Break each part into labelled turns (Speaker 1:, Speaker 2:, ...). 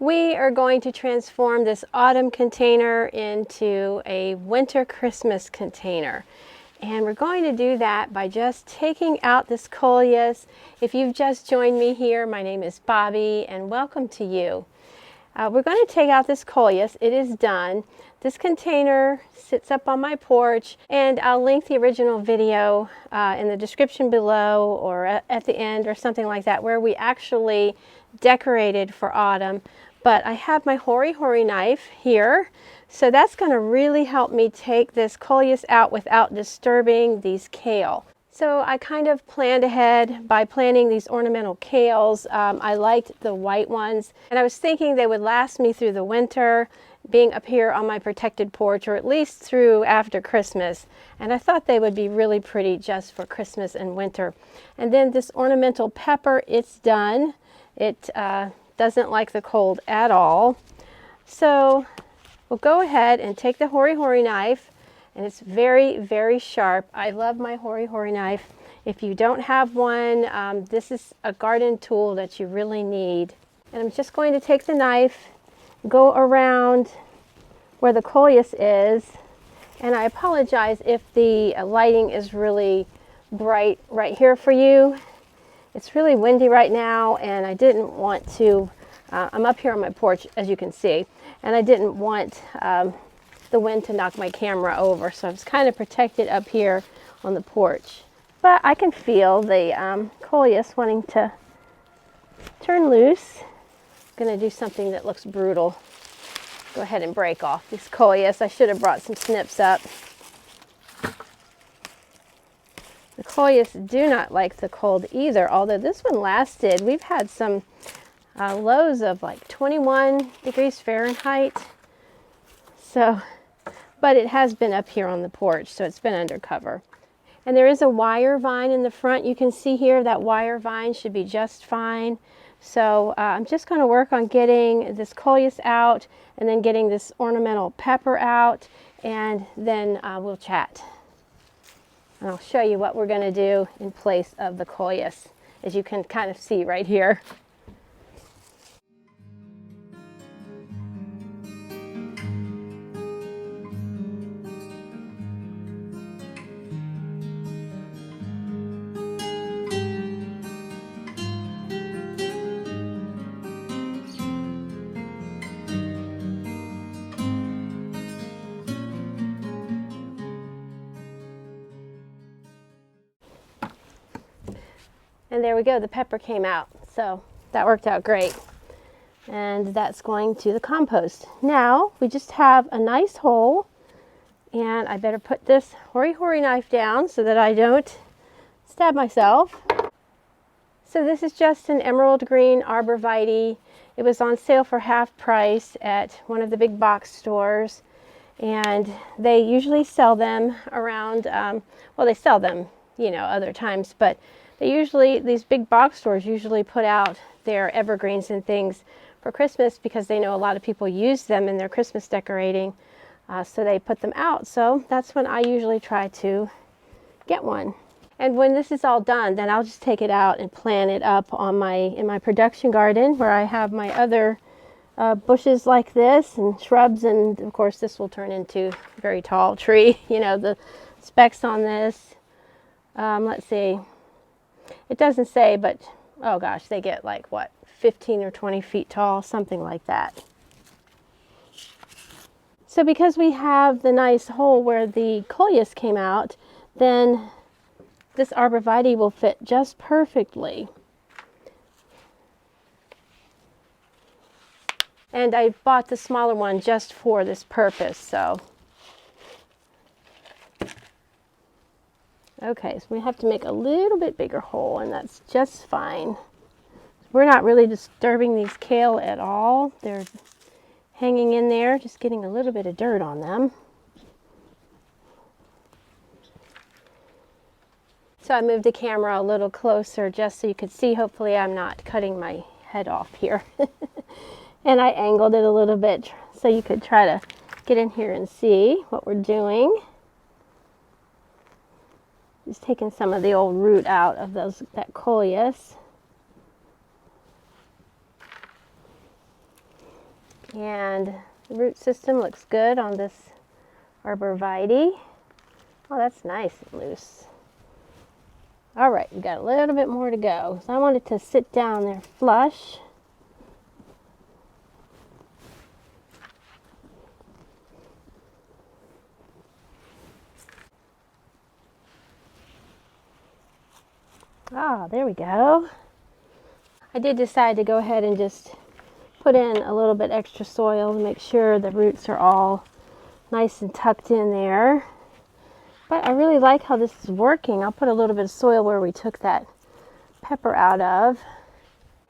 Speaker 1: We are going to transform this autumn container into a winter Christmas container. And we're going to do that by just taking out this Coleus. If you've just joined me here, my name is Bobby and welcome to you. We're going to take out this Coleus. It is done. This container sits up on my porch, and I'll link the original video in the description below or at the end or something like that, where we actually decorated for autumn. But I have my hoary knife here, so that's going to really help me take this Coleus out without disturbing these kale. So I kind of planned ahead by planting these ornamental kales. I liked the white ones, and I was thinking they would last me through the winter, being up here on my protected porch, or at least through after Christmas. And I thought they would be really pretty just for Christmas and winter. And then this ornamental pepper, it's done. It doesn't like the cold at all. So we'll go ahead and take the hoary knife, and it's very sharp. I love my hoary knife. If you don't have one, this is a garden tool that you really need. And I'm just going to take the knife, go around where the Coleus is, and I apologize if the lighting is really bright right here for you. It's really windy right now, and I didn't want to, I'm up here on my porch, as you can see, and I didn't want the wind to knock my camera over, so I was kind of protected up here on the porch. But I can feel the Coleus wanting to turn loose. I'm going to do something that looks brutal. Go ahead and break off this Coleus. I should have brought some snips up. The Coleus do not like the cold either, although this one lasted. We've had some lows of like 21 degrees Fahrenheit. So, but it has been up here on the porch, so it's been under cover. And there is a wire vine in the front. You can see here that wire vine should be just fine. So I'm just going to work on getting this Coleus out and then getting this ornamental pepper out, and then we'll chat. And I'll show you what we're going to do in place of the Coleus, as you can kind of see right here. And there we go, the pepper came out. So that worked out great. And that's going to the compost. Now we just have a nice hole, and I better put this hoary knife down so that I don't stab myself. So this is just an Emerald Green Arborvitae. It was on sale for half price at one of the big box stores. And they usually sell them around, well, they sell them, you know, other times, but these big box stores usually put out their evergreens and things for Christmas because they know a lot of people use them in their Christmas decorating, so they put them out. So that's when I usually try to get one. And when this is all done, then I'll just take it out and plant it up on in my production garden, where I have my other bushes like this and shrubs, and of course this will turn into a very tall tree. You know, the specs on this, let's see. It doesn't say, but oh gosh, they get like what, 15 or 20 feet tall, something like that. So because we have the nice hole where the Coleus came out, then this arborvitae will fit just perfectly. And I bought the smaller one just for this purpose, so. Okay, so we have to make a little bit bigger hole, and that's just fine. We're not really disturbing these kale at all. They're hanging in there, just getting a little bit of dirt on them. So I moved the camera a little closer just so you could see. Hopefully I'm not cutting my head off here. And I angled it a little bit so you could try to get in here and see what we're doing. Just taking some of the old root out of that Coleus. And the root system looks good on this arborvitae. Oh, that's nice and loose. All right, we got a little bit more to go. So I want it to sit down there flush. Ah, there we go. I did decide to go ahead and just put in a little bit extra soil to make sure the roots are all nice and tucked in there. But I really like how this is working. I'll put a little bit of soil where we took that pepper out of.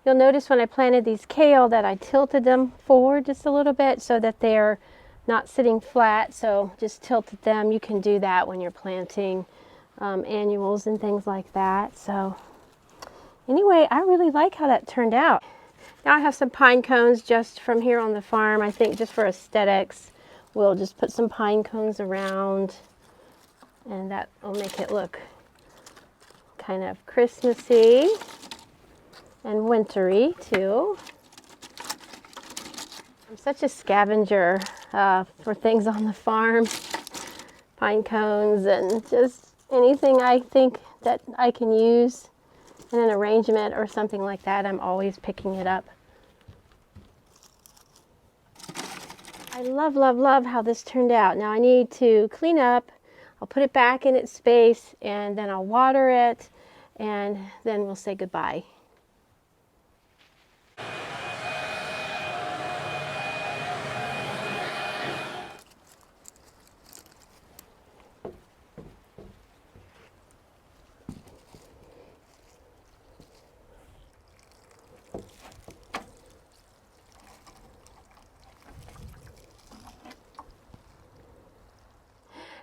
Speaker 1: You'll notice when I planted these kale that I tilted them forward just a little bit so that they're not sitting flat. So just tilted them. You can do that when you're planting annuals and things like that. So anyway, I really like how that turned out. Now I have some pine cones just from here on the farm. I think just for aesthetics, we'll just put some pine cones around, and that will make it look kind of Christmassy and wintry too. I'm such a scavenger for things on the farm. Pine cones and just anything I think that I can use in an arrangement or something like that, I'm always picking it up. I love, love, love how this turned out. Now I need to clean up. I'll put it back in its space and then I'll water it and then we'll say goodbye.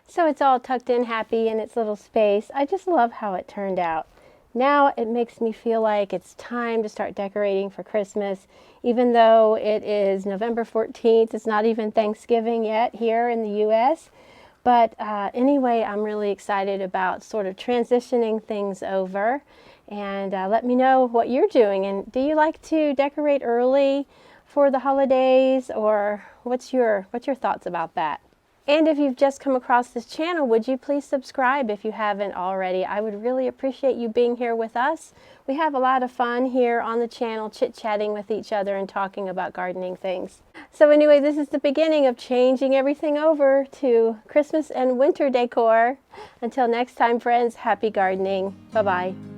Speaker 1: So it's all tucked in happy in its little space. I just love how it turned out. Now it makes me feel like it's time to start decorating for Christmas. Even though it is November 14th, it's not even Thanksgiving yet here in the US. But anyway, I'm really excited about sort of transitioning things over. And let me know what you're doing. And do you like to decorate early for the holidays, or what's your thoughts about that? And if you've just come across this channel, would you please subscribe if you haven't already? I would really appreciate you being here with us. We have a lot of fun here on the channel, chit-chatting with each other and talking about gardening things. So anyway, this is the beginning of changing everything over to Christmas and winter decor. Until next time, friends, happy gardening. Bye-bye.